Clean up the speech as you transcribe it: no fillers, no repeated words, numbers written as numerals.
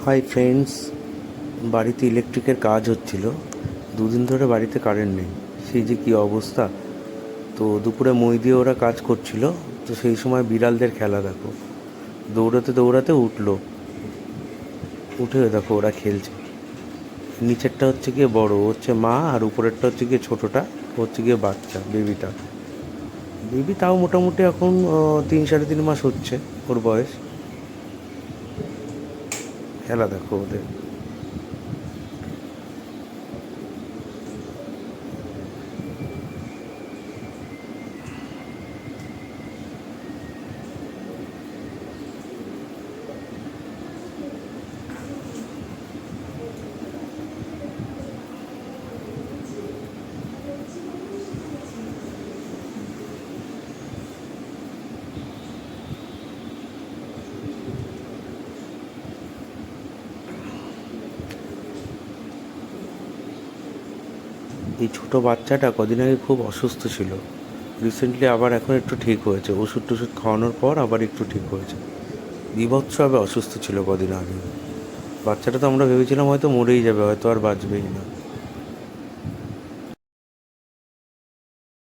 Hi friends, বাড়িতে ইলেকট্রিকের কাজ হচ্ছিল। দুদিন ধরে বাড়িতে কারেন্ট নেই, সেই যে কী অবস্থা। তো দুপুরে মই দিয়ে ওরা কাজ করছিল, তো সেই সময় বিড়ালদের খেলা দেখো। দৌড়াতে দৌড়াতে উঠলো, উঠে দেখো ওরা খেলছে। নিচেরটা হচ্ছে গিয়ে বড়, ও হচ্ছে মা, আর উপরেরটা হচ্ছে গিয়ে ছোটোটা, ও হচ্ছে গিয়ে বাচ্চা, বেবিটা। বেবি তাও মোটামুটি এখন 3-3.5 মাস হচ্ছে ওর বয়স। খেলা দেখো ওদের। এই ছোটো বাচ্চাটা কদিন আগে খুব অসুস্থ ছিল। রিসেন্টলি আবার এখন একটু ঠিক হয়েছে, ওষুধ টষুধ খাওয়ানোর পর আবার একটু ঠিক হয়েছে। বীভৎসভাবে অসুস্থ ছিল কদিন আগে। বাচ্চাটা তো আমরা ভেবেছিলাম হয়তো মরেই যাবে, হয়তো আর বাঁচবেই না।